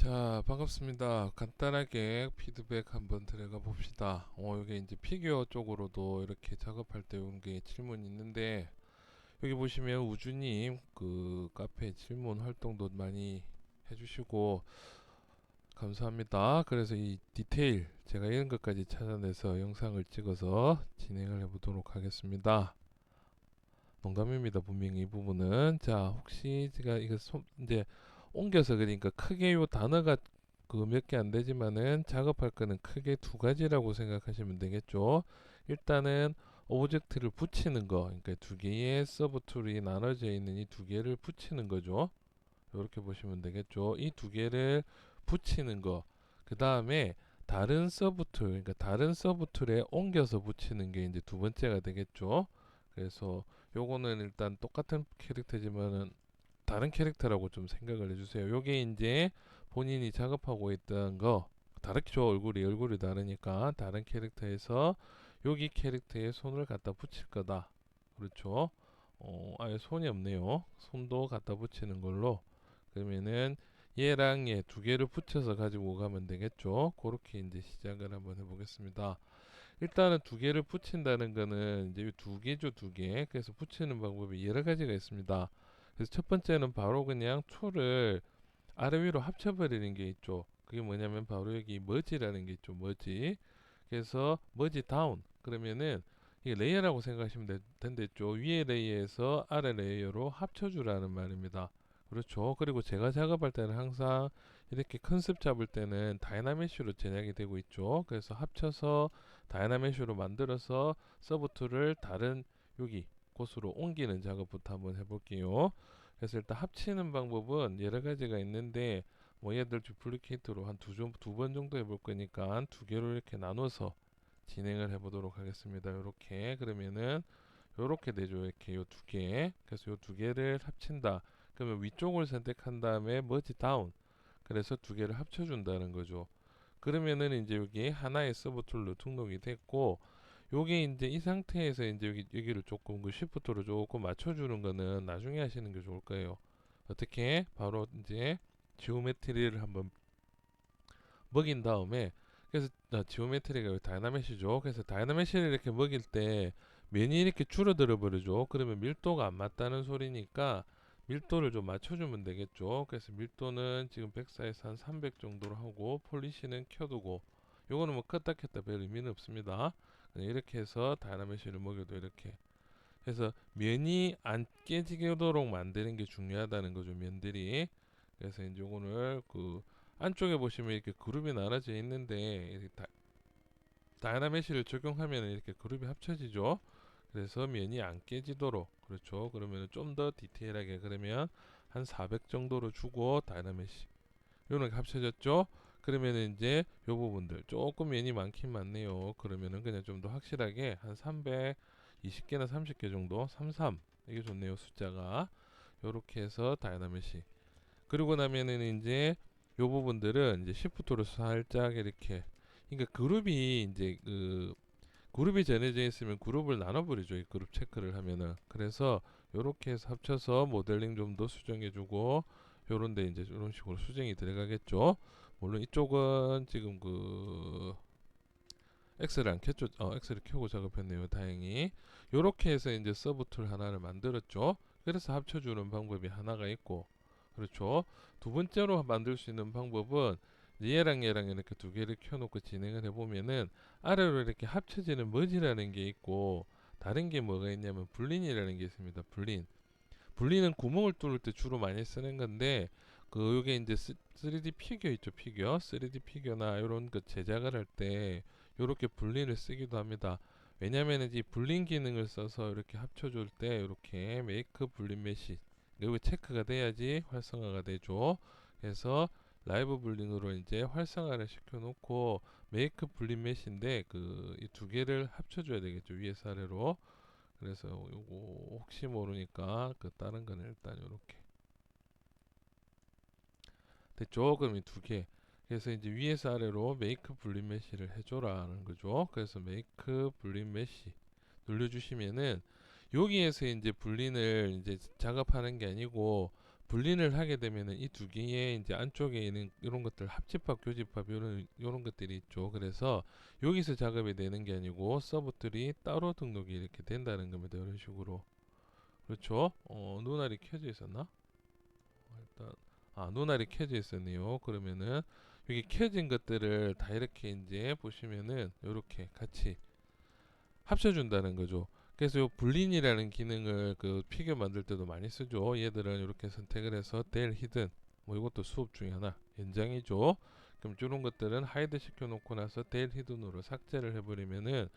자, 반갑습니다. 간단하게 피드백 한번 들어가 봅시다. 여기 이제 피규어 쪽으로도 이렇게 작업할 때 온 게 질문이 있는데, 여기 보시면 우주님 그 카페 질문 활동도 많이 해주시고, 감사합니다. 그래서 이 디테일, 제가 이런 것까지 찾아내서 영상을 찍어서 진행을 해보도록 하겠습니다. 농담입니다. 분명히 이 부분은. 자, 혹시 제가 이거 이제 옮겨서 그러니까 크게 요 단어가 그 몇 개 안 되지만은 작업할 거는 크게 두 가지라고 생각하시면 되겠죠. 일단은 오브젝트를 붙이는 거, 그러니까 두 개의 서브 툴이 나눠져 있는 이 두 개를 붙이는 거죠. 이렇게 보시면 되겠죠. 이 두 개를 붙이는 거. 그 다음에 다른 서브 툴, 그러니까 다른 서브 툴에 옮겨서 붙이는 게 이제 두 번째가 되겠죠. 그래서 요거는 일단 똑같은 캐릭터지만은 다른 캐릭터라고 좀 생각을 해주세요. 요게 이제 본인이 작업하고 있던 거 다르죠. 얼굴이 다르니까 다른 캐릭터에서 여기 캐릭터에 손을 갖다 붙일 거다. 그렇죠. 아예 손이 없네요. 손도 갖다 붙이는 걸로. 그러면은 얘랑 얘 두 개를 붙여서 가지고 가면 되겠죠. 그렇게 이제 시작을 한번 해보겠습니다. 일단은 두 개를 붙인다는 거는 이제 두 개죠, 두 개. 그래서 붙이는 방법이 여러 가지가 있습니다. 그래서 첫 번째는 바로 그냥 툴을 아래 위로 합쳐버리는 게 있죠. 그게 뭐냐면 바로 여기 머지라는 게 있죠, 머지. 그래서 머지 다운. 그러면은 이게 레이어라고 생각하시면 된댔죠. 위에 레이어에서 아래 레이어로 합쳐주라는 말입니다. 그렇죠. 그리고 제가 작업할 때는 항상 이렇게 컨셉 잡을 때는 다이나메쉬로 제작이 되고 있죠. 그래서 합쳐서 다이나메쉬로 만들어서 서브 툴을 다른 여기 곳으로 옮기는 작업부터 한번 해볼게요. 그래서 일단 합치는 방법은 여러 가지가 있는데 뭐 얘들 듀플리케이트로 한 두 번 정도 해볼 거니까 두 개로 이렇게 나눠서 진행을 해보도록 하겠습니다. 요렇게 그러면은 요렇게 되죠. 이렇게 요 두 개. 그래서 요 두 개를 합친다. 그러면 위쪽을 선택한 다음에 머지 다운. 그래서 두 개를 합쳐준다는 거죠. 그러면은 이제 여기 하나의 서브 툴로 등록이 됐고, 요게 이제 이 상태에서 이제 여기를 조금 그 시프트로 조금 맞춰주는 거는 나중에 하시는 게 좋을 거예요. 어떻게? 바로 이제 지오메트리를 한번 먹인 다음에, 그래서 지오메트리가 다이나메시죠. 그래서 다이나메시를 이렇게 먹일 때 면이 이렇게 줄어들어 버리죠. 그러면 밀도가 안 맞다는 소리니까 밀도를 좀 맞춰주면 되겠죠. 그래서 밀도는 지금 104에서 한 300 정도로 하고 폴리시는 켜두고, 요거는 뭐 껐다 켰다 별 의미는 없습니다. 그냥 이렇게 해서 다이나메시를 먹여도 이렇게 해서 면이 안 깨지도록 만드는 게 중요하다는 거죠, 면들이. 그래서 이제 요거를 그 안쪽에 보시면 이렇게 그룹이 나눠져 있는데 이렇게 다이나메시를 적용하면 이렇게 그룹이 합쳐지죠. 그래서 면이 안 깨지도록, 그렇죠. 그러면 좀 더 디테일하게, 그러면 한 400 정도로 주고 다이나메시 요런 게 합쳐졌죠. 그러면 이제 요 부분들 조금 면이 많긴 많네요. 그러면은 그냥 좀 더 확실하게 한 320개나 30개 정도, 33 이게 좋네요, 숫자가. 요렇게 해서 다이나메시. 그리고 나면은 이제 요 부분들은 이제 시프트로 살짝 이렇게, 그러니까 그룹이 이제 그 그룹이 정해져 있으면 그룹을 나눠버리죠. 이 그룹 체크를 하면은. 그래서 요렇게 해서 합쳐서 모델링 좀 더 수정해주고, 요런데 이제 이런 식으로 수정이 들어가겠죠. 물론 이쪽은 지금 그 엑셀을 안 켰죠. 엑셀을 켜고 작업했네요. 다행히. 요렇게 해서 이제 서브 툴 하나를 만들었죠. 그래서 합쳐주는 방법이 하나가 있고, 그렇죠. 두 번째로 만들 수 있는 방법은 얘랑 이렇게 두 개를 켜놓고 진행을 해보면은 아래로 이렇게 합쳐지는 머지라는 게 있고, 다른 게 뭐가 있냐면 불린이라는 게 있습니다. 불린. 분리는 구멍을 뚫을 때 주로 많이 쓰는 건데, 그 요게 이제 3D 피규어 있죠, 피규어. 3D 피규어나 이런 거 제작을 할 때 요렇게 분리를 쓰기도 합니다. 왜냐면 이 분린 기능을 써서 이렇게 합쳐줄 때 이렇게 메이크 분린 메시 여기 체크가 돼야지 활성화가 되죠. 그래서 라이브 분린으로 이제 활성화를 시켜놓고 메이크 분린 메시인데 그 이 두 개를 합쳐줘야 되겠죠, 위에서 아래로. 그래서 요거 혹시 모르니까 그 다른 거는 일단 요렇게 됐죠. 그럼 이 두 개. 그래서 이제 위에서 아래로 메이크 분린 메시를 해줘라는 거죠. 그래서 메이크 분린 메시 눌러주시면은 여기에서 이제 분린을 이제 작업하는 게 아니고 분린을 하게 되면은 이 두 개의 이제 안쪽에 있는 이런 것들 합집합, 교집합 이런 것들이 있죠. 그래서 여기서 작업이 되는 게 아니고 서브툴이 따로 등록이 이렇게 된다는 겁니다. 이런 식으로. 그렇죠? 눈알이 켜져 있었나? 일단 눈알이 켜져 있었네요. 그러면은 여기 켜진 것들을 다 이렇게 이제 보시면은 이렇게 같이 합쳐준다는 거죠. 그래서 요 불린이라는 기능을 그 피규어 만들 때도 많이 쓰죠. 얘들은 이렇게 선택을 해서 델 히든 뭐 이것도 수업 중에 하나 연장이죠. 그럼 이런 것들은 하이드 시켜놓고 나서 델 히든으로 삭제를 해버리면은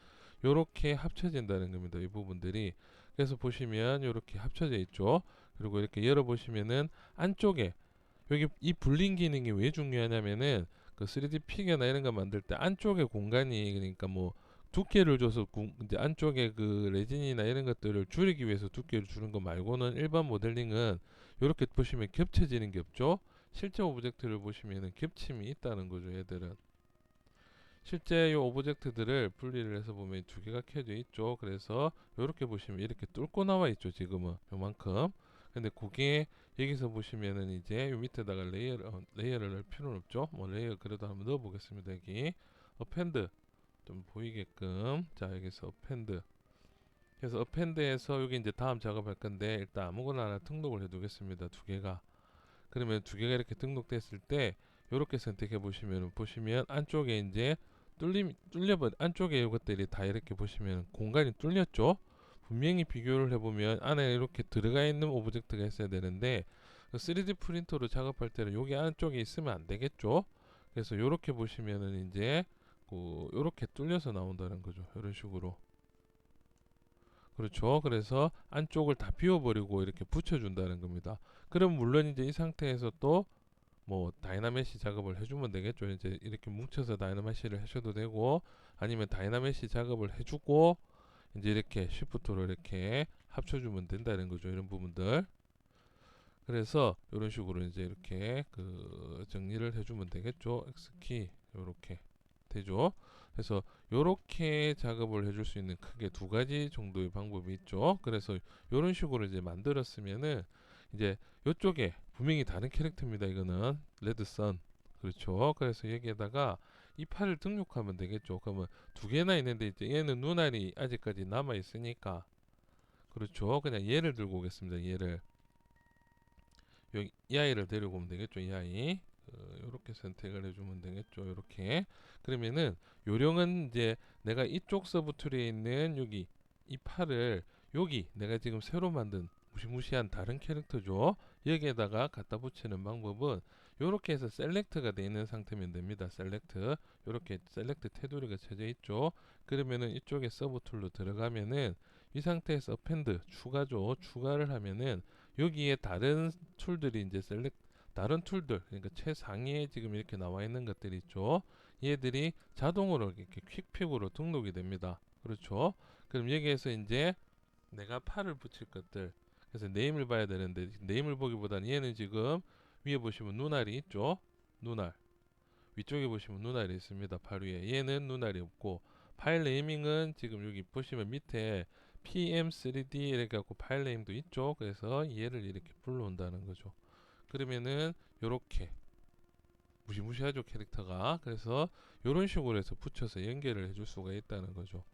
요렇게 합쳐진다는 겁니다. 이 부분들이. 그래서 보시면 요렇게 합쳐져 있죠. 그리고 이렇게 열어보시면은 안쪽에 여기 이 불린 기능이 왜 중요하냐면은 그 3D 피규어나 이런 거 만들 때 안쪽에 공간이 그러니까 뭐 두께를 줘서 이제 안쪽에 그 레진이나 이런 것들을 줄이기 위해서 두께를 주는 거 말고는 일반 모델링은 이렇게 보시면 겹쳐지는 게 없죠. 실제 오브젝트를 보시면은 겹침이 있다는 거죠. 얘들은 실제 이 오브젝트들을 분리를 해서 보면 두 개가 켜져 있죠. 그래서 이렇게 보시면 이렇게 뚫고 나와 있죠. 지금은 요만큼. 근데 그게 여기서 보시면은 이제 요 밑에다가 레이어를 넣을 필요는 없죠. 뭐 레이어 그래도 한번 넣어 보겠습니다. 여기 어펜드 좀 보이게끔. 자, 여기서 어펜드. 그래서 어펜드에서 여기 이제 다음 작업할 건데 일단 아무거나 하나 등록을 해 두겠습니다. 두 개가. 그러면 두 개가 이렇게 등록됐을 때 이렇게 선택해 보시면 안쪽에 이제 뚫려버 안쪽에 이것들이 다 이렇게 보시면 공간이 뚫렸죠. 분명히 비교를 해보면 안에 이렇게 들어가 있는 오브젝트가 있어야 되는데 3D 프린터로 작업할 때는 여기 안쪽에 있으면 안 되겠죠. 그래서 이렇게 보시면은 이제 이렇게 뚫려서 나온다는 거죠. 이런 식으로. 그렇죠. 그래서 안쪽을 다 비워버리고 이렇게 붙여준다는 겁니다. 그럼 물론 이제 이 상태에서 또 뭐 다이나메시 작업을 해주면 되겠죠. 이제 이렇게 뭉쳐서 다이나메시를 하셔도 되고 아니면 다이나메시 작업을 해주고 이제 이렇게 쉬프트로 이렇게 합쳐주면 된다는 거죠. 이런 부분들. 그래서 이런 식으로 이제 이렇게 그 정리를 해주면 되겠죠. X키 이렇게 되죠. 그래서 이렇게 작업을 해줄 수 있는 크게 두 가지 정도의 방법이 있죠. 그래서 이런 식으로 이제 만들었으면은 이제 이쪽에 분명히 다른 캐릭터입니다. 이거는 레드선. 그렇죠. 그래서 여기에다가 이 팔을 등록하면 되겠죠. 그러면 두 개나 있는데 이제 얘는 눈알이 아직까지 남아 있으니까 그렇죠. 그냥 얘를 들고 오겠습니다. 얘를 여기 이 아이를 데리고 오면 되겠죠. 이 아이 이렇게 선택을 해주면 되겠죠. 이렇게 그러면은 요령은 이제 내가 이쪽 서브툴에 있는 여기 이 팔을 여기 내가 지금 새로 만든 무시무시한 다른 캐릭터죠. 여기에다가 갖다 붙이는 방법은 이렇게 해서 셀렉트가 되어 있는 상태면 됩니다. 셀렉트 이렇게 셀렉트 테두리가 쳐져 있죠. 그러면은 이쪽에 서브툴로 들어가면은 이 상태에서 어펜드 추가죠. 추가를 하면은 여기에 다른 툴들이 이제 다른 툴들 그러니까 최상위에 지금 이렇게 나와 있는 것들이 있죠. 얘들이 자동으로 이렇게 퀵픽으로 등록이 됩니다. 그렇죠. 그럼 여기에서 이제 내가 팔을 붙일 것들 그래서 네임을 봐야 되는데 네임을 보기보다는 얘는 지금 위에 보시면 눈알이 있죠. 눈알 위쪽에 보시면 눈알이 있습니다. 팔 위에 얘는 눈알이 없고 파일 네이밍은 지금 여기 보시면 밑에 PM3D 이렇게 갖고 파일 네임도 있죠. 그래서 얘를 이렇게 불러온다는 거죠. 그러면은 요렇게 무시무시하죠 캐릭터가. 그래서 요런 식으로 해서 붙여서 연결을 해줄 수가 있다는 거죠.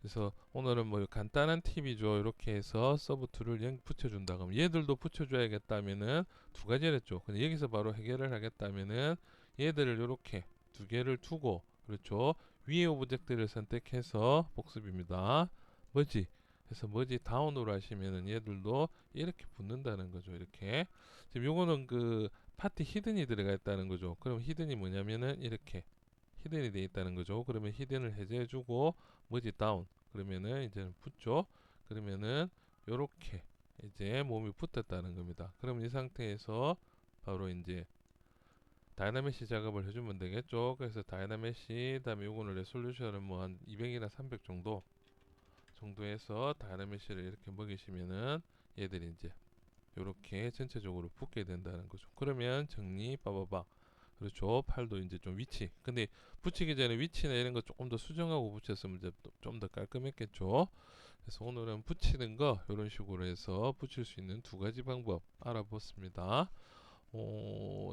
그래서 오늘은 뭐 간단한 팁이죠. 이렇게 해서 서브툴을 붙여준다. 그럼 얘들도 붙여줘야겠다면은 두 가지를 했죠. 근데 여기서 바로 해결을 하겠다면은 얘들을 이렇게 두 개를 두고 그렇죠. 위에 오브젝트를 선택해서 복습입니다. 머지 해서 머지 다운으로 하시면은 얘들도 이렇게 붙는다는 거죠. 이렇게 지금 요거는 그 파티 히든이 들어가 있다는 거죠. 그럼 히든이 뭐냐면은 이렇게 히든이 되어 있다는 거죠. 그러면 히든을 해제해주고 머지 다운 그러면은 이제는 붙죠. 그러면은 요렇게 이제 몸이 붙었다는 겁니다. 그럼 이 상태에서 바로 이제 다이나메시 작업을 해주면 되겠죠. 그래서 다이나메시 다음에 요거는 레솔루션은 뭐 한 200이나 300 정도 해서 다이나메시를 이렇게 먹이시면은 얘들이 이제 요렇게 전체적으로 붙게 된다는 거죠. 그러면 정리 빠바바 그렇죠. 팔도 이제 좀 위치. 근데 붙이기 전에 위치나 이런 거 조금 더 수정하고 붙였으면 이제 좀 더 깔끔했겠죠. 그래서 오늘은 붙이는 거 이런 식으로 해서 붙일 수 있는 두 가지 방법 알아봤습니다.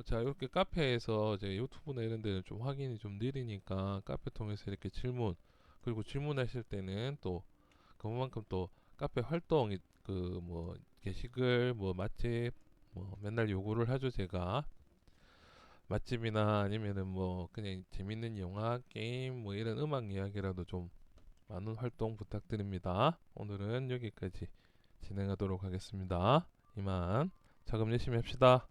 자, 이렇게 카페에서 이제 유튜브나 이런 데는 좀 확인이 좀 느리니까 카페 통해서 이렇게 질문, 그리고 질문하실 때는 또 그만큼 또 카페 활동이 그 뭐 게시글 뭐 맛집 뭐 맨날 요구를 하죠 제가. 맛집이나 아니면은 뭐 그냥 재밌는 영화, 게임 뭐 이런 음악 이야기라도 좀 많은 활동 부탁드립니다. 오늘은 여기까지 진행하도록 하겠습니다. 이만 작업 열심히 합시다.